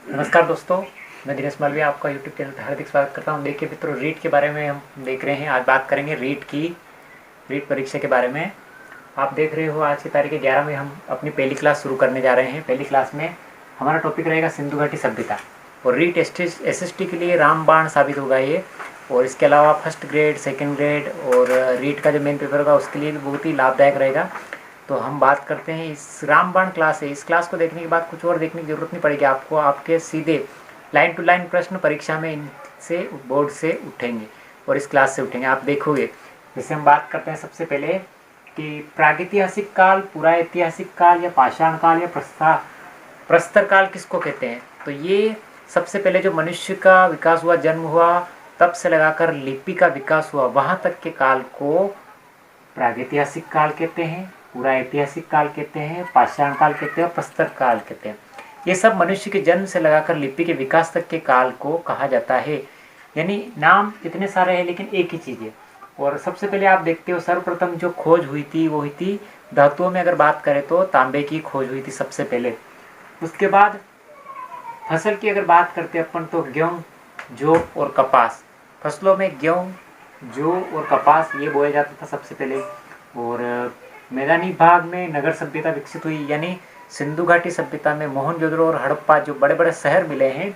नमस्कार दोस्तों, मैं दिनेश मालविया आपका यूट्यूब चैनल पर हार्दिक स्वागत करता हूं। देखिए मित्रों, रीट के बारे में हम देख रहे हैं। आज बात करेंगे रीट परीक्षा के बारे में। आप देख रहे हो आज की तारीख 11 में हम अपनी पहली क्लास शुरू करने जा रहे हैं। पहली क्लास में हमारा टॉपिक रहेगा सिंधु घाटी सभ्यता। और रीट एसएसटी के लिए रामबाण साबित होगा ये। और इसके अलावा फर्स्ट ग्रेड, सेकेंड ग्रेड और रीट का जो मेन पेपर होगा उसके लिए भी बहुत ही लाभदायक रहेगा। तो हम बात करते हैं, इस रामबाण क्लास है। इस क्लास को देखने के बाद कुछ और देखने की जरूरत नहीं पड़ेगी आपको। आपके सीधे लाइन टू लाइन प्रश्न परीक्षा में इनसे बोर्ड से उठेंगे और इस क्लास से उठेंगे, आप देखोगे। जैसे हम बात करते हैं सबसे पहले कि प्रागैतिहासिक काल, पुराऐतिहासिक काल या पाषाण काल या प्रस्तर काल किसको कहते हैं। तो ये सबसे पहले जो मनुष्य का विकास हुआ, जन्म हुआ, तब से लगाकर लिपि का विकास हुआ वहाँ तक के काल को प्रागैतिहासिक काल कहते हैं, पुराऐतिहासिक काल कहते हैं, पाषाण काल कहते हैं और प्रस्तर काल कहते हैं। ये सब मनुष्य के जन्म से लगाकर लिपि के विकास तक के काल को कहा जाता है। यानी नाम इतने सारे हैं लेकिन एक ही चीज़ है। और सबसे पहले आप देखते हो, सर्वप्रथम जो खोज हुई थी वो हुई थी धातुओं में। अगर बात करें तो तांबे की खोज हुई थी सबसे पहले। उसके बाद फसल की अगर बात करते अपन तो गेहूँ, जौ और कपास। फसलों में गेहूँ, जौ और कपास ये बोया जाता था सबसे पहले। और मैदानी भाग में नगर सभ्यता विकसित हुई। यानी सिंधु घाटी सभ्यता में मोहनजोदड़ो और हड़प्पा जो बड़े बड़े शहर मिले हैं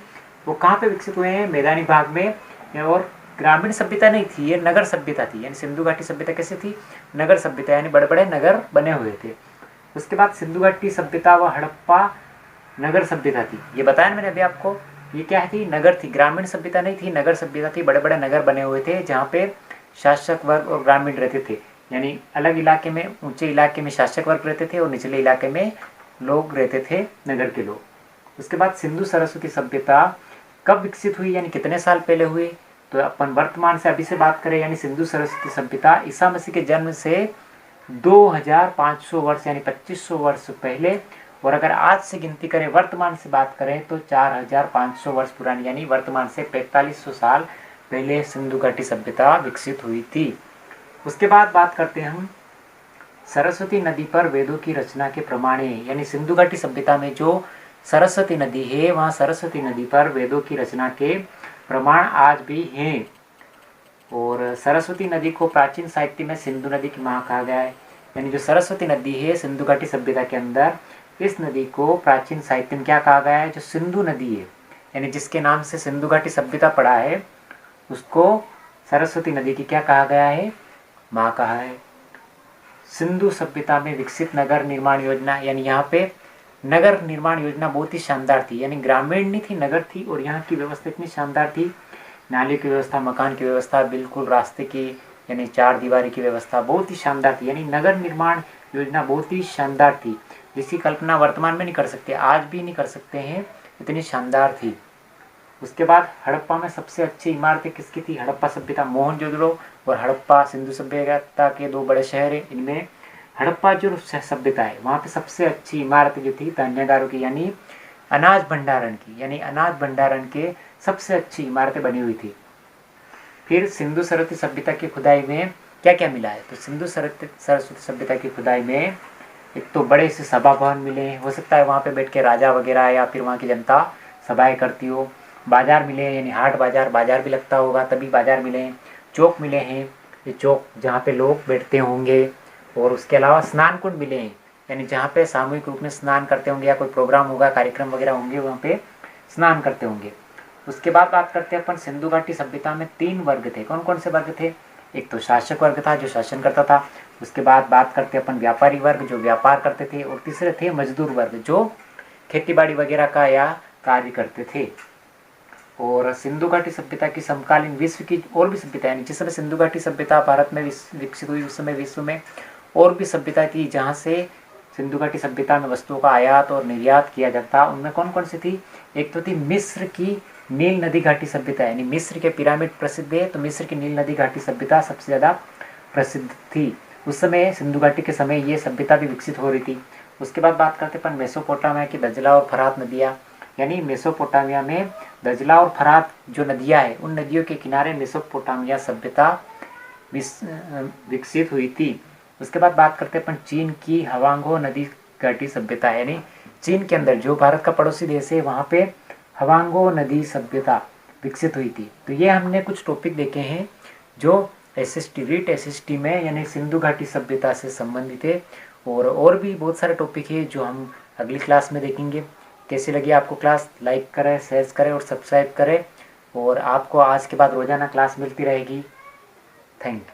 वो कहाँ पे विकसित हुए हैं, मैदानी भाग में। और ग्रामीण सभ्यता नहीं थी, ये नगर सभ्यता थी। यानी सिंधु घाटी सभ्यता कैसे थी, नगर सभ्यता, यानी बड़े बड़े नगर बने हुए थे। उसके बाद सिंधु घाटी सभ्यता व हड़प्पा नगर सभ्यता थी। ये बताया ना मैंने अभी आपको, ये क्या थी, नगर थी। ग्रामीण सभ्यता नहीं थी, नगर सभ्यता थी। बड़े बड़े नगर बने हुए थे जहाँ पे शासक वर्ग और ग्रामीण रहते थे। यानी अलग इलाके में, ऊंचे इलाके में शासक वर्ग रहते थे और निचले इलाके में लोग रहते थे, नगर के लोग। उसके बाद सिंधु सरस्वती सभ्यता कब विकसित हुई, यानी कितने साल पहले हुई। तो अपन वर्तमान से अभी से बात करें, यानी सिंधु सरस्वती सभ्यता ईसा मसीह के जन्म से 2500 वर्ष यानी 2500 वर्ष पहले। और अगर आज से गिनती करें, वर्तमान से बात करें तो 4500 वर्ष पुरानी, यानी वर्तमान से 4500 साल पहले सिंधु घाटी सभ्यता विकसित हुई थी। उसके बाद बात करते हैं हम सरस्वती नदी पर वेदों की रचना के प्रमाण है। यानी सिंधु घाटी सभ्यता में जो सरस्वती नदी है, वहाँ सरस्वती नदी पर वेदों की रचना के प्रमाण आज भी हैं। और सरस्वती नदी को प्राचीन साहित्य में सिंधु नदी की माँ कहा गया है। यानी जो सरस्वती नदी है सिंधु घाटी सभ्यता के अंदर, इस नदी को प्राचीन साहित्य में क्या कहा गया है, जो सिंधु नदी है, यानी जिसके नाम से सिंधु घाटी सभ्यता पड़ा है, उसको सरस्वती नदी की क्या कहा गया है, माँ कहा है। सिंधु सभ्यता में विकसित नगर निर्माण योजना, यानी यहाँ पे नगर निर्माण योजना बहुत ही शानदार थी। यानी ग्रामीण नहीं थी, नगर थी। और यहाँ की व्यवस्था इतनी शानदार थी, नाली की व्यवस्था, मकान की व्यवस्था, बिल्कुल रास्ते की यानी चार दीवारी की व्यवस्था बहुत ही शानदार थी। यानी नगर निर्माण योजना बहुत ही शानदार थी, जिसकी कल्पना वर्तमान में नहीं कर सकते, आज भी नहीं कर सकते हैं, इतनी शानदार थी। उसके बाद हड़प्पा में सबसे अच्छी इमारतें किसकी थी, हड़प्पा सभ्यता, मोहनजोदड़ो और हड़प्पा सिंधु सभ्यता के दो बड़े शहर हैं। इनमें हड़प्पा जो सभ्यता है वहाँ पे सबसे अच्छी इमारत जो थी धान्यागारों की, यानी अनाज भंडारण की, यानी अनाज भंडारण के सबसे अच्छी इमारतें बनी हुई थी। फिर सिंधु सरस्वती सभ्यता की खुदाई में क्या क्या मिला है, तो सिंधु सरस्वती सभ्यता की खुदाई में एक तो बड़े से सभा भवन मिले, हो सकता है वहाँ पे बैठ के राजा वगैरह या फिर वहाँ की जनता सभाएं करती हो। बाजार मिले हैं, यानी हाट बाजार भी लगता होगा तभी बाजार मिले हैं। चौक मिले हैं, ये चौक जहाँ पे लोग बैठते होंगे। और उसके अलावा स्नान कुंड मिले हैं, यानी जहाँ पे सामूहिक रूप में स्नान करते होंगे या कोई प्रोग्राम होगा, कार्यक्रम वगैरह होंगे, वहाँ पे स्नान करते होंगे। उसके बाद बात करते हैं अपन सिंधु घाटी सभ्यता में 3 वर्ग थे। कौन कौन से वर्ग थे, एक तो शासक वर्ग था जो शासन करता था। उसके बाद बात करते हैं अपन व्यापारी वर्ग जो व्यापार करते थे। और तीसरे थे मजदूर वर्ग जो खेतीबाड़ी वगैरह का या कार्य करते थे। और सिंधु घाटी सभ्यता की समकालीन विश्व की और भी सभ्यता, यानी जिस समय सिंधु घाटी सभ्यता भारत में विकसित हुई उस समय विश्व में और भी सभ्यता थी जहाँ से सिंधु घाटी सभ्यता में वस्तुओं का आयात और निर्यात किया जाता। उनमें कौन कौन सी थी, एक तो थी मिस्र की नील नदी घाटी सभ्यता, यानी मिस्र के पिरामिड प्रसिद्ध है, तो मिस्र की नील नदी घाटी सभ्यता सबसे ज़्यादा प्रसिद्ध थी। उस समय सिंधु घाटी के समय ये सभ्यता भी विकसित हो रही थी। उसके बाद बात करते अपन मेसोपोटामिया की दजला और फरात नदियाँ, यानी मेसोपोटामिया में दजला और फरात जो नदियाँ हैं उन नदियों के किनारे मेसोपोटामिया सभ्यता विकसित हुई थी। उसके बाद बात करते हैं अपन चीन की हवांगो नदी घाटी सभ्यता, यानी चीन के अंदर जो भारत का पड़ोसी देश है वहाँ पे हवांगो नदी सभ्यता विकसित हुई थी। तो ये हमने कुछ टॉपिक देखे हैं जो एसएसटी रीट एसएसटी में यानी सिंधु घाटी सभ्यता से संबंधित है। और भी बहुत सारे टॉपिक है जो हम अगली क्लास में देखेंगे। कैसी लगी आपको क्लास? लाइक करें, शेयर करें और सब्सक्राइब करें। और आपको आज के बाद रोज़ाना क्लास मिलती रहेगी। Thank you.